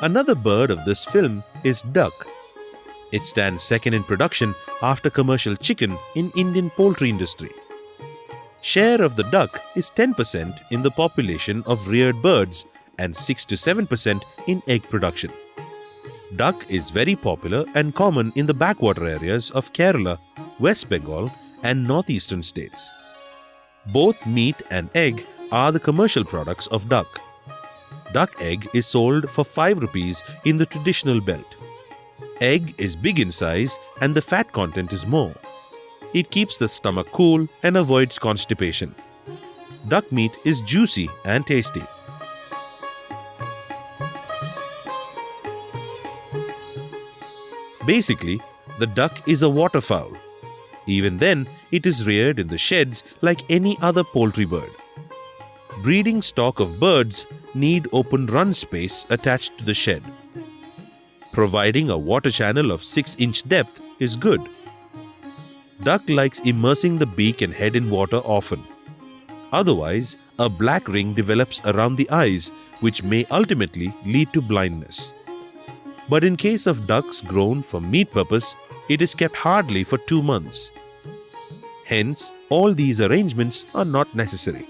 Another bird of this film is duck. It stands second in production after commercial chicken in Indian poultry industry. Share of the duck is 10% in the population of reared birds and 6 to 7% in egg production. Duck is very popular and common in the backwater areas of Kerala, West Bengal and northeastern states. Both meat and egg are the commercial products of duck. Duck egg is sold for 5 rupees in the traditional belt. Egg is big in size and the fat content is more. It keeps the stomach cool and avoids constipation. Duck meat is juicy and tasty. Basically, the duck is a waterfowl. Even then, it is reared in the sheds like any other poultry bird. Breeding stock of birds need open run space attached to the shed. Providing a water channel of 6-inch depth is good. Duck likes immersing the beak and head in water often. Otherwise, a black ring develops around the eyes, which may ultimately lead to blindness. But in case of ducks grown for meat purpose, it is kept hardly for 2 months. Hence, all these arrangements are not necessary.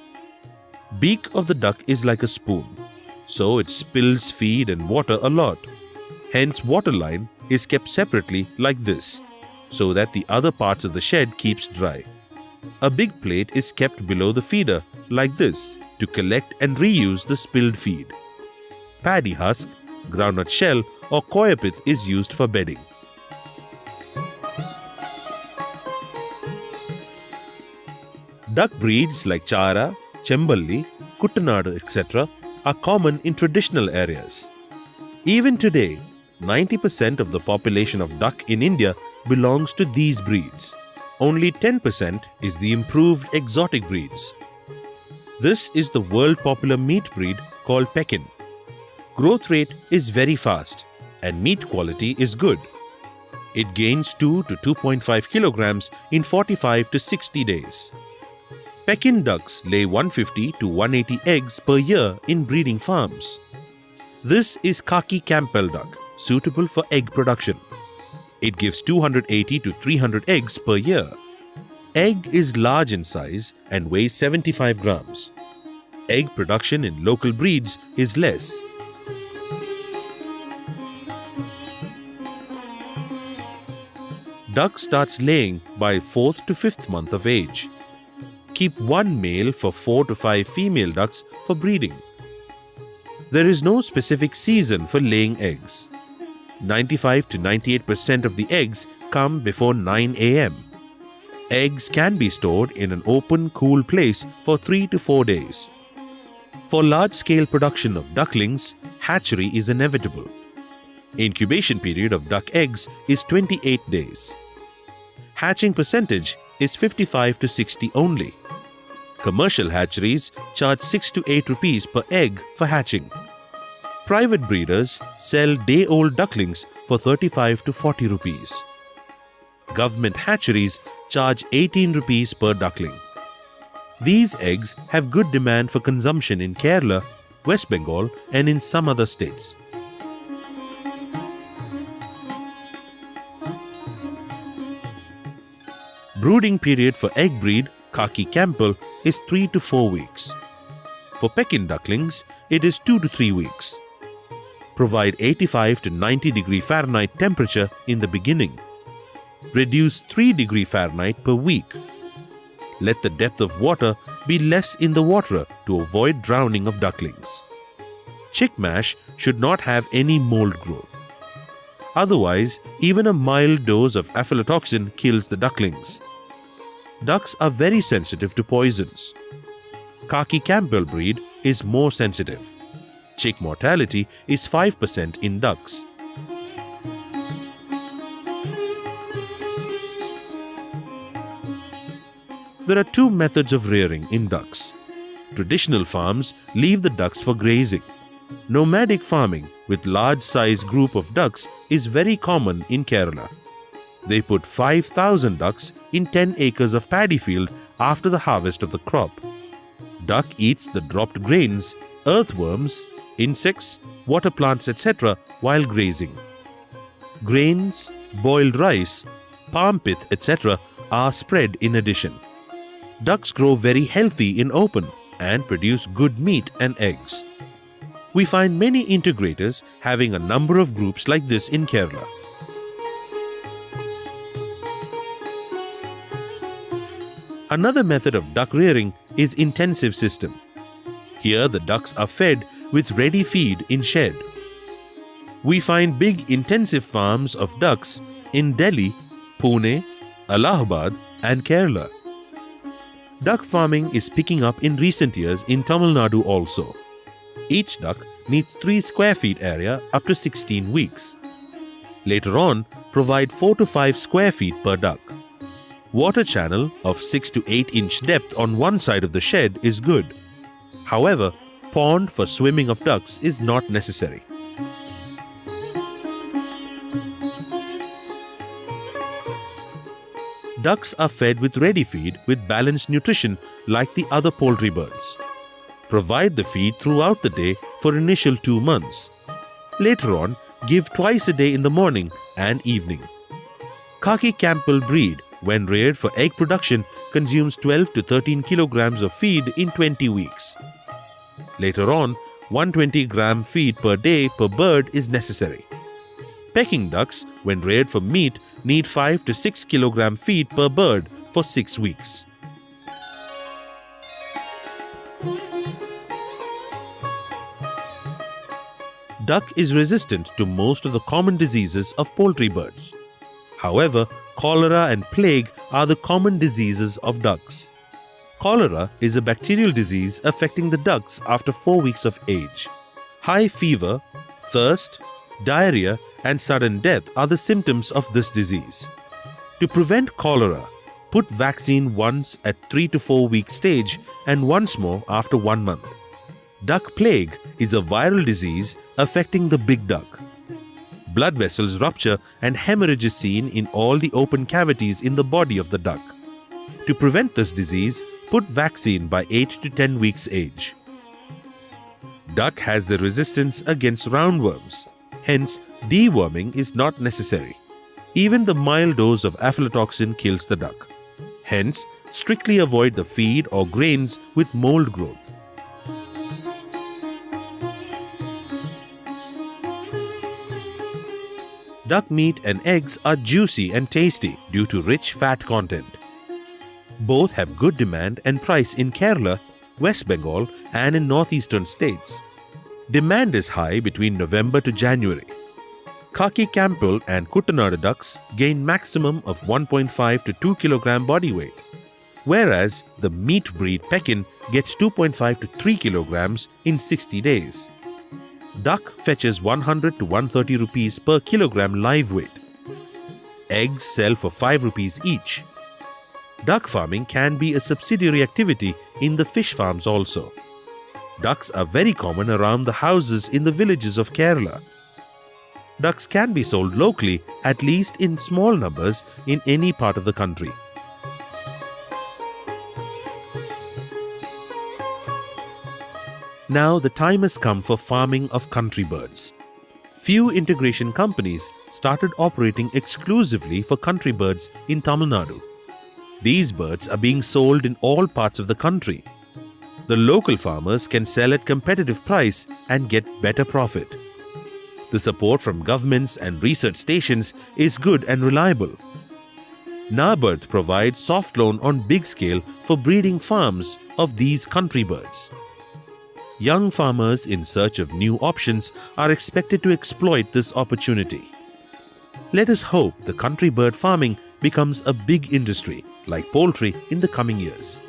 Beak of the duck is like a spoon, so it spills feed and water a lot. Hence, water line is kept separately like this, so that the other parts of the shed keeps dry. A big plate is kept below the feeder like this to collect and reuse the spilled feed. Paddy husk, groundnut shell or coir pith is used for bedding. Duck breeds like Chara, Chemballi, Kuttanadu, etc. are common in traditional areas. Even today, 90% of the population of duck in India belongs to these breeds. Only 10% is the improved exotic breeds. This is the world popular meat breed called Pekin. Growth rate is very fast and meat quality is good. It gains 2 to 2.5 kilograms in 45 to 60 days. Pekin ducks lay 150 to 180 eggs per year in breeding farms. This is khaki Campbell duck, suitable for egg production. It gives 280 to 300 eggs per year. Egg is large in size and weighs 75 grams. Egg production in local breeds is less. Duck starts laying by 4th to 5th month of age. Keep one male for 4 to 5 female ducks for breeding. There is no specific season for laying eggs. 95 to 98% of the eggs come before 9 a.m. Eggs can be stored in an open, cool place for 3 to 4 days. For large-scale production of ducklings, hatchery is inevitable. Incubation period of duck eggs is 28 days. Hatching percentage is 55 to 60 only. Commercial hatcheries charge 6 to 8 rupees per egg for hatching. Private breeders sell day-old ducklings for 35 to 40 rupees. Government hatcheries charge 18 rupees per duckling. These eggs have good demand for consumption in Kerala, West Bengal and in some other states. Brooding period for egg breed khaki Campbell is 3 to 4 weeks. For Pekin ducklings, it is 2 to 3 weeks. Provide 85 to 90 degree Fahrenheit temperature in the beginning. Reduce 3 degree Fahrenheit per week. Let the depth of water be less in the water to avoid drowning of ducklings. Chick mash should not have any mold growth. Otherwise, even a mild dose of aflatoxin kills the ducklings. Ducks are very sensitive to poisons. Khaki Campbell breed is more sensitive. Chick mortality is 5% in ducks. There are two methods of rearing in ducks. Traditional farms leave the ducks for grazing. Nomadic farming with large size group of ducks is very common in Kerala. They put 5,000 ducks in 10 acres of paddy field after the harvest of the crop. Duck eats the dropped grains, earthworms, insects water plants, etc. while grazing. Grains, boiled rice, palm pith, etc. are spread in addition. Ducks grow very healthy in open and produce good meat and eggs. We find many integrators having a number of groups like this in Kerala. Another method of duck rearing is intensive system. Here the ducks are fed with ready feed in shed. We find big intensive farms of ducks in Delhi, Pune, Allahabad and Kerala. Duck farming is picking up in recent years in Tamil Nadu also. Each duck needs 3 square feet area up to 16 weeks. Later on, provide 4 to 5 square feet per duck. Water channel of 6 to 8 inch depth on one side of the shed is good. However, pond for swimming of ducks is not necessary. Ducks are fed with ready feed with balanced nutrition like the other poultry birds. Provide the feed throughout the day for initial 2 months. Later on, give twice a day in the morning and evening. Khaki Campbell breed, when reared for egg production, consumes 12 to 13 kilograms of feed in 20 weeks. Later on, 120-gram feed per day per bird is necessary. Peking ducks, when reared for meat, need 5 to 6 kilogram feed per bird for 6 weeks. Duck is resistant to most of the common diseases of poultry birds. However, cholera and plague are the common diseases of ducks. Cholera is a bacterial disease affecting the ducks after 4 weeks of age. High fever, thirst, diarrhea and sudden death are the symptoms of this disease. To prevent cholera, put vaccine once at 3 to 4 week stage and once more after 1 month. Duck plague is a viral disease affecting the big duck. Blood vessels rupture and hemorrhage is seen in all the open cavities in the body of the duck. To prevent this disease, put vaccine by 8 to 10 weeks age. Duck has the resistance against roundworms. Hence, deworming is not necessary. Even the mild dose of aflatoxin kills the duck. Hence, strictly avoid the feed or grains with mold growth. Duck meat and eggs are juicy and tasty due to rich fat content. Both have good demand and price in Kerala, West Bengal and in northeastern states. Demand is high between November to January. Khaki Campbell and Kuttanad ducks gain maximum of 1.5 to 2 kilogram body weight, whereas the meat breed Pekin gets 2.5 to 3 kilograms in 60 days. Duck fetches 100 to 130 rupees per kilogram live weight. Eggs sell for 5 rupees each. Duck farming can be a subsidiary activity in the fish farms also. Ducks are very common around the houses in the villages of Kerala. Ducks can be sold locally, at least in small numbers, in any part of the country. Now the time has come for farming of country birds. Few integration companies started operating exclusively for country birds in Tamil Nadu. These birds are being sold in all parts of the country. The local farmers can sell at competitive price and get better profit. The support from governments and research stations is good and reliable. NABARD provides soft loan on big scale for breeding farms of these country birds. Young farmers in search of new options are expected to exploit this opportunity. Let us hope the country bird farming becomes a big industry like poultry in the coming years.